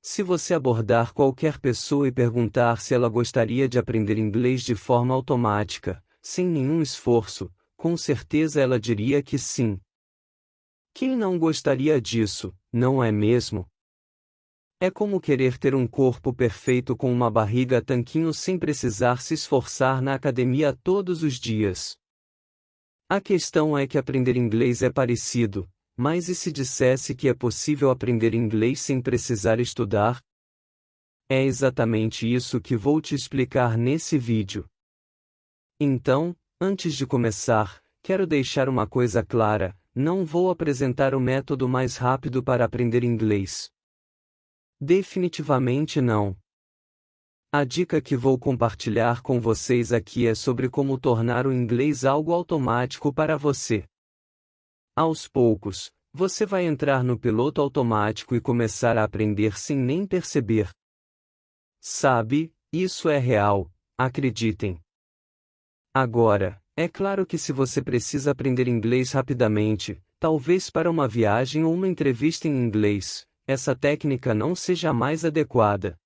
Se você abordar qualquer pessoa e perguntar se ela gostaria de aprender inglês de forma automática, sem nenhum esforço, com certeza ela diria que sim. Quem não gostaria disso, não é mesmo? É como querer ter um corpo perfeito com uma barriga tanquinho sem precisar se esforçar na academia todos os dias. A questão é que aprender inglês é parecido, mas e se dissesse que é possível aprender inglês sem precisar estudar? É exatamente isso que vou te explicar nesse vídeo. Então, antes de começar, quero deixar uma coisa clara: não vou apresentar o método mais rápido para aprender inglês. Definitivamente não. A dica que vou compartilhar com vocês aqui é sobre como tornar o inglês algo automático para você. Aos poucos, você vai entrar no piloto automático e começar a aprender sem nem perceber. Sabe, isso é real, acreditem. Agora, é claro que se você precisa aprender inglês rapidamente, talvez para uma viagem ou uma entrevista em inglês, essa técnica não seja a mais adequada.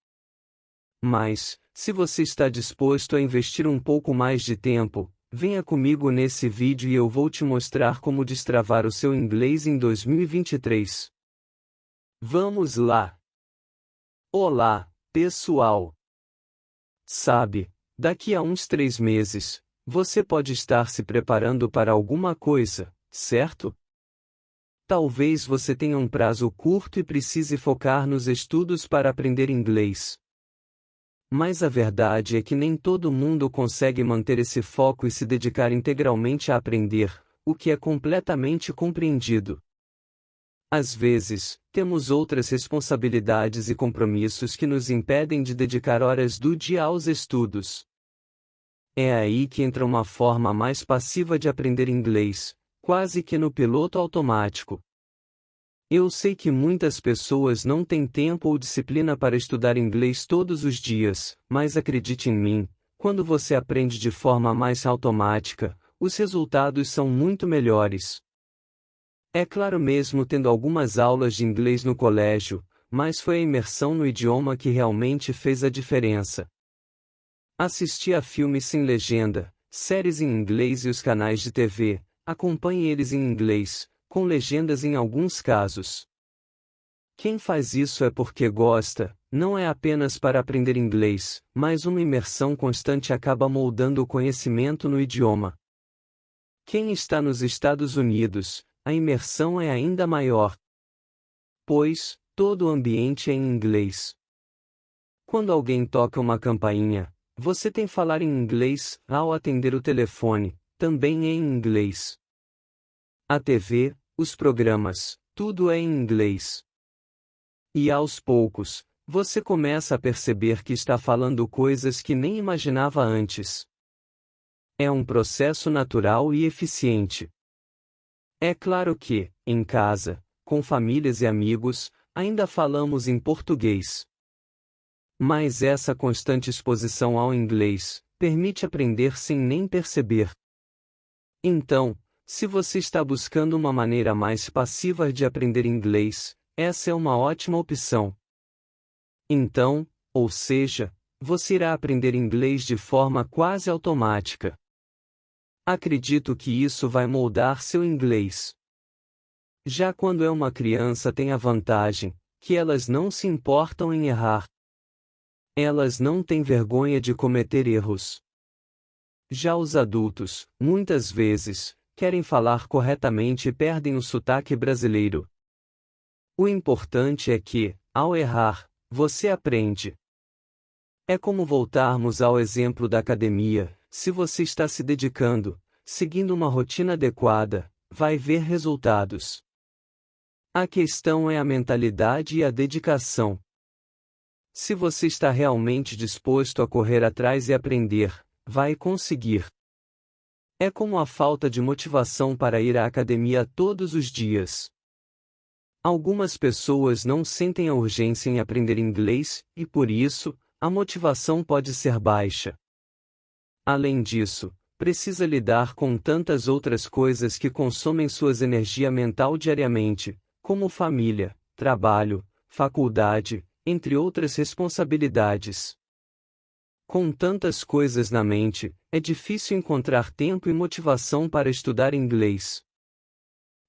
Mas, se você está disposto a investir um pouco mais de tempo, venha comigo nesse vídeo e eu vou te mostrar como destravar o seu inglês em 2023. Vamos lá! Olá, pessoal! Sabe, daqui a uns 3 meses, você pode estar se preparando para alguma coisa, certo? Talvez você tenha um prazo curto e precise focar nos estudos para aprender inglês. Mas a verdade é que nem todo mundo consegue manter esse foco e se dedicar integralmente a aprender, o que é completamente compreendido. Às vezes, temos outras responsabilidades e compromissos que nos impedem de dedicar horas do dia aos estudos. É aí que entra uma forma mais passiva de aprender inglês, quase que no piloto automático. Eu sei que muitas pessoas não têm tempo ou disciplina para estudar inglês todos os dias, mas acredite em mim, quando você aprende de forma mais automática, os resultados são muito melhores. É claro, mesmo tendo algumas aulas de inglês no colégio, mas foi a imersão no idioma que realmente fez a diferença. Assistir a filmes sem legenda, séries em inglês e os canais de TV, acompanhe eles em inglês, com legendas em alguns casos. Quem faz isso é porque gosta, não é apenas para aprender inglês, mas uma imersão constante acaba moldando o conhecimento no idioma. Quem está nos Estados Unidos, a imersão é ainda maior. Pois, todo o ambiente é em inglês. Quando alguém toca uma campainha, você tem que falar em inglês, ao atender o telefone, também é em inglês. A TV, os programas, tudo é em inglês. E aos poucos, você começa a perceber que está falando coisas que nem imaginava antes. É um processo natural e eficiente. É claro que, em casa, com famílias e amigos, ainda falamos em português. Mas essa constante exposição ao inglês permite aprender sem nem perceber. Então, se você está buscando uma maneira mais passiva de aprender inglês, essa é uma ótima opção. Então, ou seja, você irá aprender inglês de forma quase automática. Acredito que isso vai moldar seu inglês. Já quando é uma criança, tem a vantagem que elas não se importam em errar. Elas não têm vergonha de cometer erros. Já os adultos, muitas vezes, querem falar corretamente e perdem o sotaque brasileiro. O importante é que, ao errar, você aprende. É como voltarmos ao exemplo da academia: se você está se dedicando, seguindo uma rotina adequada, vai ver resultados. A questão é a mentalidade e a dedicação. Se você está realmente disposto a correr atrás e aprender, vai conseguir. É como a falta de motivação para ir à academia todos os dias. Algumas pessoas não sentem a urgência em aprender inglês, e por isso, a motivação pode ser baixa. Além disso, precisa lidar com tantas outras coisas que consomem sua energia mental diariamente, como família, trabalho, faculdade, entre outras responsabilidades. Com tantas coisas na mente, é difícil encontrar tempo e motivação para estudar inglês.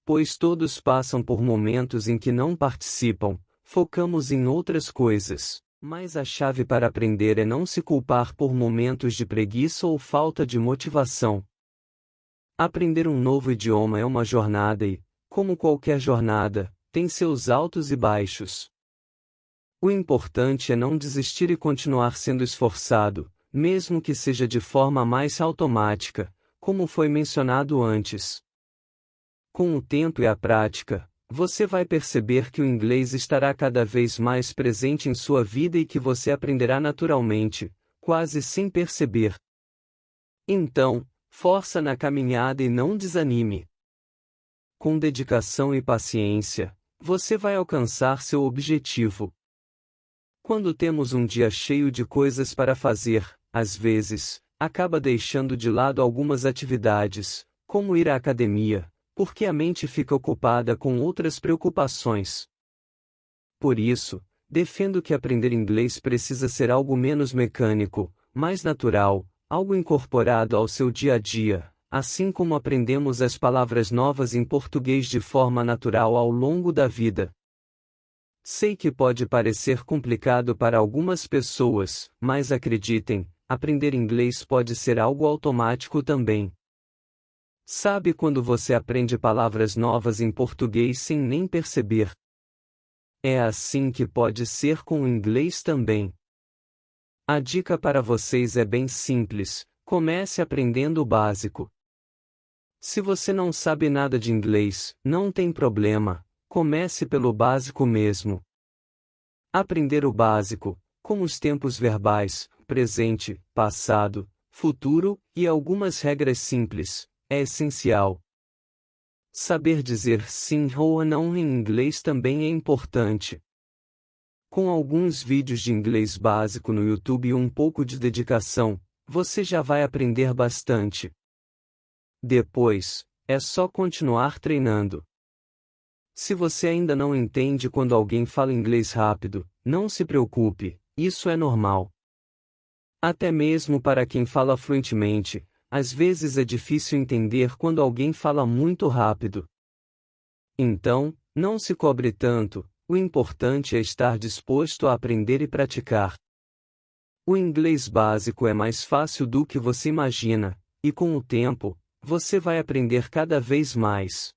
Pois todos passam por momentos em que não participam, focamos em outras coisas. Mas a chave para aprender é não se culpar por momentos de preguiça ou falta de motivação. Aprender um novo idioma é uma jornada e, como qualquer jornada, tem seus altos e baixos. O importante é não desistir e continuar sendo esforçado, mesmo que seja de forma mais automática, como foi mencionado antes. Com o tempo e a prática, você vai perceber que o inglês estará cada vez mais presente em sua vida e que você aprenderá naturalmente, quase sem perceber. Então, força na caminhada e não desanime. Com dedicação e paciência, você vai alcançar seu objetivo. Quando temos um dia cheio de coisas para fazer, às vezes, acaba deixando de lado algumas atividades, como ir à academia, porque a mente fica ocupada com outras preocupações. Por isso, defendo que aprender inglês precisa ser algo menos mecânico, mais natural, algo incorporado ao seu dia a dia, assim como aprendemos as palavras novas em português de forma natural ao longo da vida. Sei que pode parecer complicado para algumas pessoas, mas acreditem, aprender inglês pode ser algo automático também. Sabe quando você aprende palavras novas em português sem nem perceber? É assim que pode ser com o inglês também. A dica para vocês é bem simples: comece aprendendo o básico. Se você não sabe nada de inglês, não tem problema, comece pelo básico mesmo. Aprender o básico, como os tempos verbais, presente, passado, futuro, e algumas regras simples, é essencial. Saber dizer sim ou não em inglês também é importante. Com alguns vídeos de inglês básico no YouTube e um pouco de dedicação, você já vai aprender bastante. Depois, é só continuar treinando. Se você ainda não entende quando alguém fala inglês rápido, não se preocupe, isso é normal. Até mesmo para quem fala fluentemente, às vezes é difícil entender quando alguém fala muito rápido. Então, não se cobre tanto, o importante é estar disposto a aprender e praticar. O inglês básico é mais fácil do que você imagina, e com o tempo, você vai aprender cada vez mais.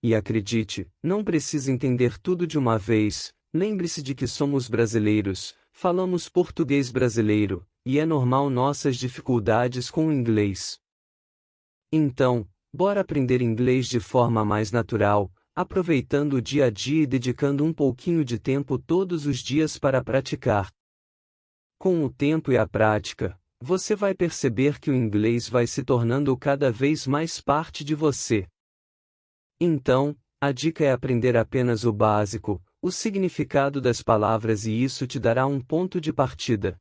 E acredite, não precisa entender tudo de uma vez, lembre-se de que somos brasileiros, falamos português brasileiro, e é normal nossas dificuldades com o inglês. Então, bora aprender inglês de forma mais natural, aproveitando o dia a dia e dedicando um pouquinho de tempo todos os dias para praticar. Com o tempo e a prática, você vai perceber que o inglês vai se tornando cada vez mais parte de você. Então, a dica é aprender apenas o básico, o significado das palavras, e isso te dará um ponto de partida.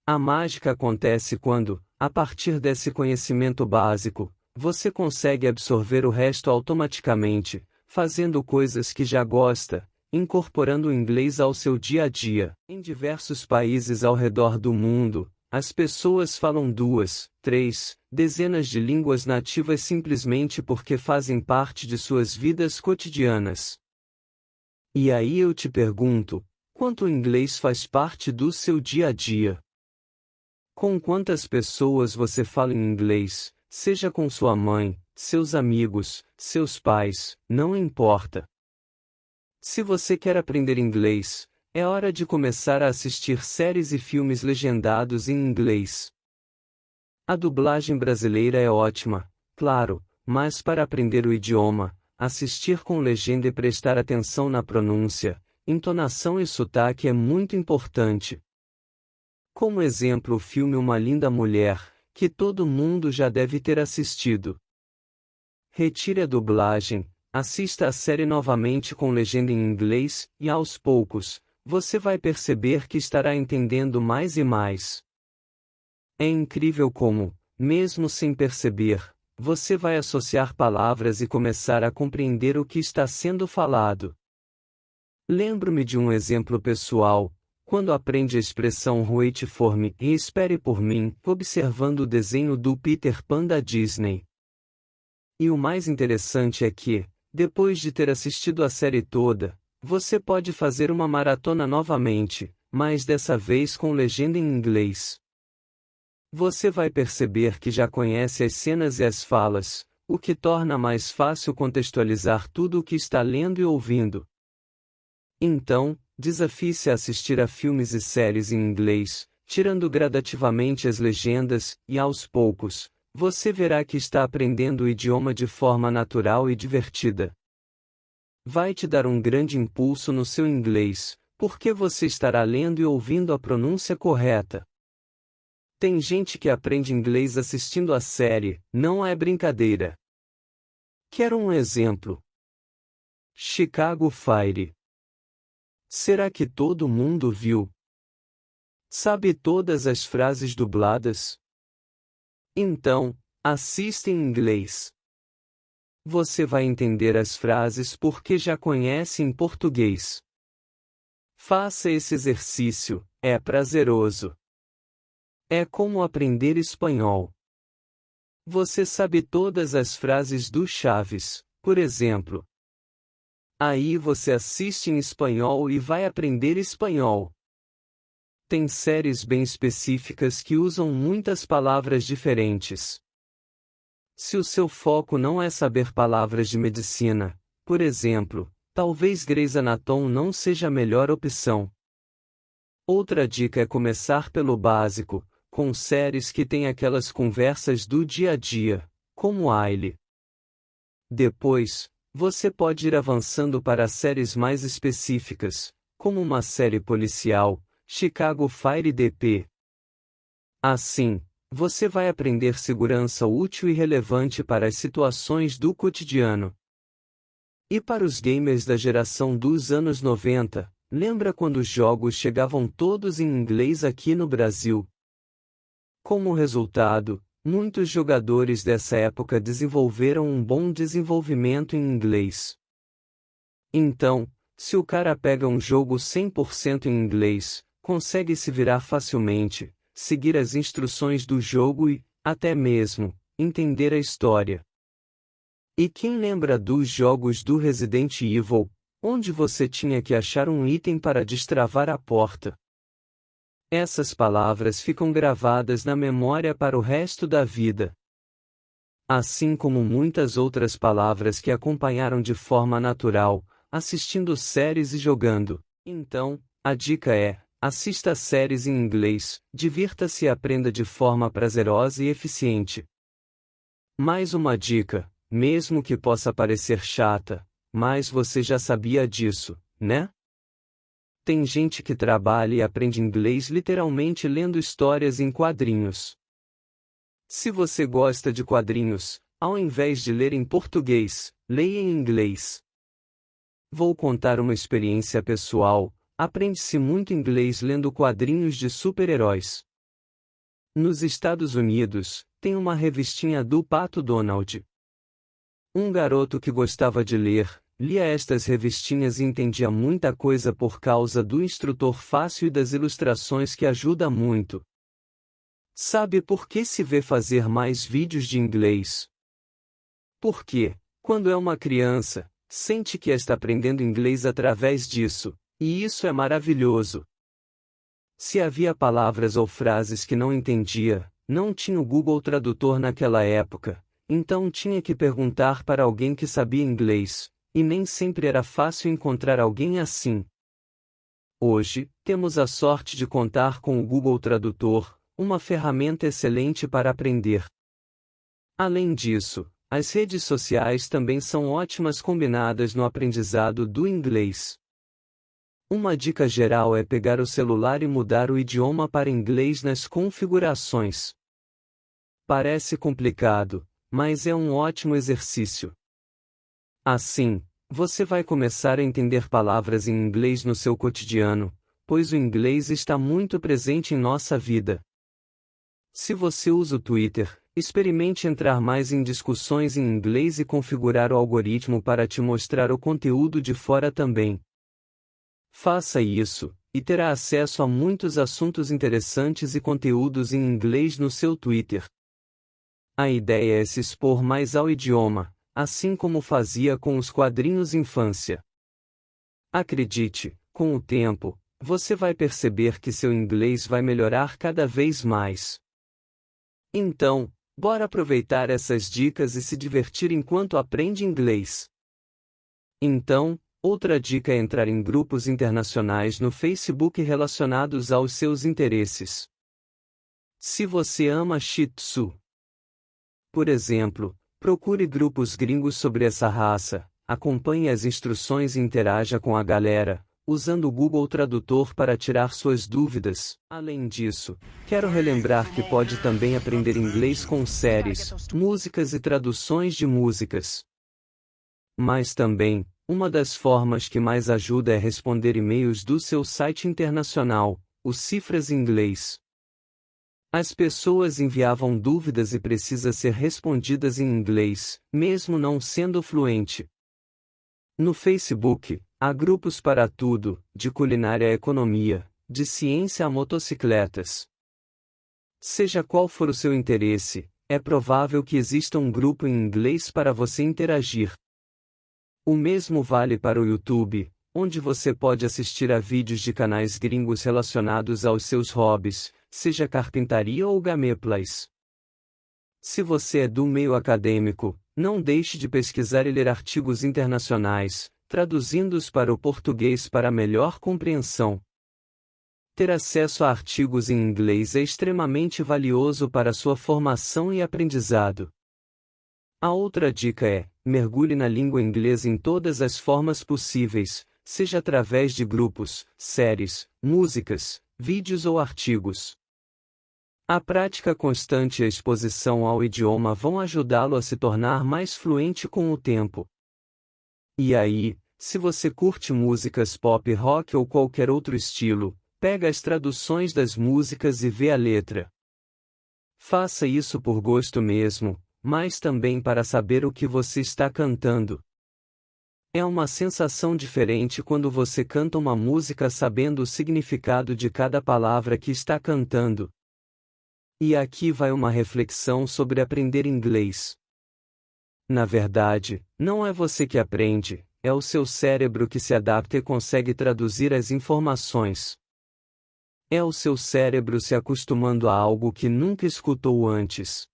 A mágica acontece quando, a partir desse conhecimento básico, você consegue absorver o resto automaticamente, fazendo coisas que já gosta, incorporando o inglês ao seu dia a dia. Em diversos países ao redor do mundo, as pessoas falam 2, 3, dezenas de línguas nativas simplesmente porque fazem parte de suas vidas cotidianas. E aí eu te pergunto, quanto o inglês faz parte do seu dia a dia? Com quantas pessoas você fala em inglês, seja com sua mãe, seus amigos, seus pais, não importa. Se você quer aprender inglês, é hora de começar a assistir séries e filmes legendados em inglês. A dublagem brasileira é ótima, claro, mas para aprender o idioma, assistir com legenda e prestar atenção na pronúncia, entonação e sotaque é muito importante. Como exemplo, o filme Uma Linda Mulher, que todo mundo já deve ter assistido. Retire a dublagem, assista a série novamente com legenda em inglês, e aos poucos, você vai perceber que estará entendendo mais e mais. É incrível como, mesmo sem perceber, você vai associar palavras e começar a compreender o que está sendo falado. Lembro-me de um exemplo pessoal, quando aprende a expressão wait for me e espere por mim, observando o desenho do Peter Pan da Disney. E o mais interessante é que, depois de ter assistido a série toda, você pode fazer uma maratona novamente, mas dessa vez com legenda em inglês. Você vai perceber que já conhece as cenas e as falas, o que torna mais fácil contextualizar tudo o que está lendo e ouvindo. Então, desafie-se a assistir a filmes e séries em inglês, tirando gradativamente as legendas, e aos poucos, você verá que está aprendendo o idioma de forma natural e divertida. Vai te dar um grande impulso no seu inglês, porque você estará lendo e ouvindo a pronúncia correta. Tem gente que aprende inglês assistindo a série, não é brincadeira. Quero um exemplo. Chicago Fire. Será que todo mundo viu? Sabe todas as frases dubladas? Então, assista em inglês. Você vai entender as frases porque já conhece em português. Faça esse exercício, é prazeroso. É como aprender espanhol. Você sabe todas as frases do Chaves, por exemplo. Aí você assiste em espanhol e vai aprender espanhol. Tem séries bem específicas que usam muitas palavras diferentes. Se o seu foco não é saber palavras de medicina, por exemplo, talvez Grey's Anatomy não seja a melhor opção. Outra dica é começar pelo básico, com séries que têm aquelas conversas do dia a dia, como Aile. Depois, você pode ir avançando para séries mais específicas, como uma série policial, Chicago Fire DP. Assim, você vai aprender segurança útil e relevante para as situações do cotidiano. E para os gamers da geração dos anos 90, lembra quando os jogos chegavam todos em inglês aqui no Brasil? Como resultado, muitos jogadores dessa época desenvolveram um bom desenvolvimento em inglês. Então, se o cara pega um jogo 100% em inglês, consegue se virar facilmente, seguir as instruções do jogo e, até mesmo, entender a história. E quem lembra dos jogos do Resident Evil, onde você tinha que achar um item para destravar a porta? Essas palavras ficam gravadas na memória para o resto da vida. Assim como muitas outras palavras que acompanharam de forma natural, assistindo séries e jogando. Então, a dica é: assista séries em inglês, divirta-se e aprenda de forma prazerosa e eficiente. Mais uma dica, mesmo que possa parecer chata, mas você já sabia disso, né? Tem gente que trabalha e aprende inglês literalmente lendo histórias em quadrinhos. Se você gosta de quadrinhos, ao invés de ler em português, leia em inglês. Vou contar uma experiência pessoal. Aprende-se muito inglês lendo quadrinhos de super-heróis. Nos Estados Unidos, tem uma revistinha do Pato Donald. Um garoto que gostava de ler, lia estas revistinhas e entendia muita coisa por causa do instrutor fácil e das ilustrações que ajuda muito. Sabe por que se vê fazer mais vídeos de inglês? Porque, quando é uma criança, sente que está aprendendo inglês através disso. E isso é maravilhoso. Se havia palavras ou frases que não entendia, não tinha o Google Tradutor naquela época, então tinha que perguntar para alguém que sabia inglês, e nem sempre era fácil encontrar alguém assim. Hoje, temos a sorte de contar com o Google Tradutor, uma ferramenta excelente para aprender. Além disso, as redes sociais também são ótimas combinadas no aprendizado do inglês. Uma dica geral é pegar o celular e mudar o idioma para inglês nas configurações. Parece complicado, mas é um ótimo exercício. Assim, você vai começar a entender palavras em inglês no seu cotidiano, pois o inglês está muito presente em nossa vida. Se você usa o Twitter, experimente entrar mais em discussões em inglês e configurar o algoritmo para te mostrar o conteúdo de fora também. Faça isso, e terá acesso a muitos assuntos interessantes e conteúdos em inglês no seu Twitter. A ideia é se expor mais ao idioma, assim como fazia com os quadrinhos infância. Acredite, com o tempo, você vai perceber que seu inglês vai melhorar cada vez mais. Então, bora aproveitar essas dicas e se divertir enquanto aprende inglês. Então, outra dica é entrar em grupos internacionais no Facebook relacionados aos seus interesses. Se você ama Shih Tzu, por exemplo, procure grupos gringos sobre essa raça, acompanhe as instruções e interaja com a galera, usando o Google Tradutor para tirar suas dúvidas. Além disso, quero relembrar que pode também aprender inglês com séries, músicas e traduções de músicas. Mas também, uma das formas que mais ajuda é responder e-mails do seu site internacional, o Cifras Inglês. As pessoas enviavam dúvidas e precisam ser respondidas em inglês, mesmo não sendo fluente. No Facebook, há grupos para tudo, de culinária a economia, de ciência a motocicletas. Seja qual for o seu interesse, é provável que exista um grupo em inglês para você interagir. O mesmo vale para o YouTube, onde você pode assistir a vídeos de canais gringos relacionados aos seus hobbies, seja carpintaria ou gameplays. Se você é do meio acadêmico, não deixe de pesquisar e ler artigos internacionais, traduzindo-os para o português para melhor compreensão. Ter acesso a artigos em inglês é extremamente valioso para sua formação e aprendizado. A outra dica é: mergulhe na língua inglesa em todas as formas possíveis, seja através de grupos, séries, músicas, vídeos ou artigos. A prática constante e a exposição ao idioma vão ajudá-lo a se tornar mais fluente com o tempo. E aí, se você curte músicas pop rock ou qualquer outro estilo, pega as traduções das músicas e vê a letra. Faça isso por gosto mesmo, mas também para saber o que você está cantando. É uma sensação diferente quando você canta uma música sabendo o significado de cada palavra que está cantando. E aqui vai uma reflexão sobre aprender inglês. Na verdade, não é você que aprende, é o seu cérebro que se adapta e consegue traduzir as informações. É o seu cérebro se acostumando a algo que nunca escutou antes.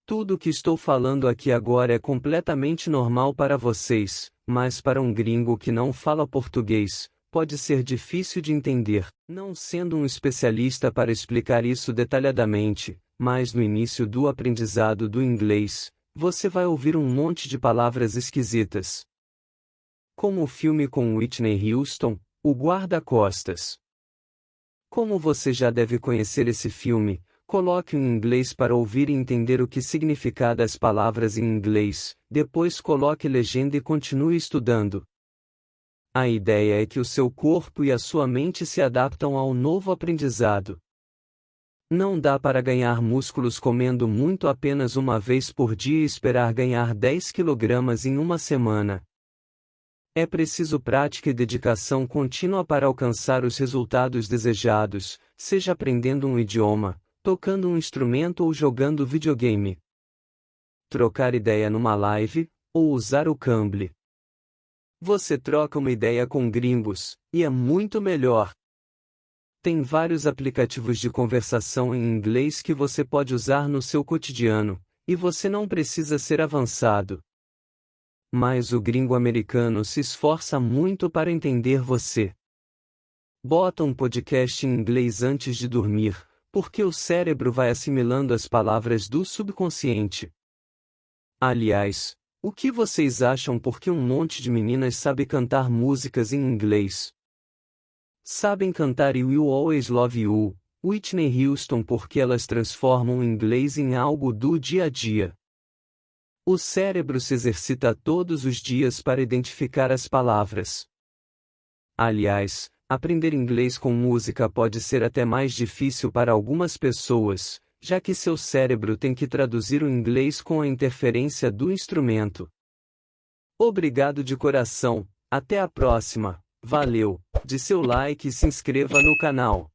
Tudo o que estou falando aqui agora é completamente normal para vocês, mas para um gringo que não fala português, pode ser difícil de entender, não sendo um especialista para explicar isso detalhadamente, mas no início do aprendizado do inglês, você vai ouvir um monte de palavras esquisitas. Como o filme com Whitney Houston, O Guarda-Costas. Como você já deve conhecer esse filme, coloque-o em inglês para ouvir e entender o que significa das palavras em inglês, depois coloque legenda e continue estudando. A ideia é que o seu corpo e a sua mente se adaptam ao novo aprendizado. Não dá para ganhar músculos comendo muito apenas uma vez por dia e esperar ganhar 10 kg em uma semana. É preciso prática e dedicação contínua para alcançar os resultados desejados, seja aprendendo um idioma, tocando um instrumento ou jogando videogame. Trocar ideia numa live, ou usar o Cambly. Você troca uma ideia com gringos, e é muito melhor. Tem vários aplicativos de conversação em inglês que você pode usar no seu cotidiano, e você não precisa ser avançado. Mas o gringo americano se esforça muito para entender você. Bota um podcast em inglês antes de dormir, porque o cérebro vai assimilando as palavras do subconsciente. Aliás, o que vocês acham porque um monte de meninas sabe cantar músicas em inglês? Sabem cantar You Will Always Love You, Whitney Houston porque elas transformam o inglês em algo do dia a dia. O cérebro se exercita todos os dias para identificar as palavras. Aliás, aprender inglês com música pode ser até mais difícil para algumas pessoas, já que seu cérebro tem que traduzir o inglês com a interferência do instrumento. Obrigado de coração, até a próxima. Valeu, dê seu like e se inscreva no canal.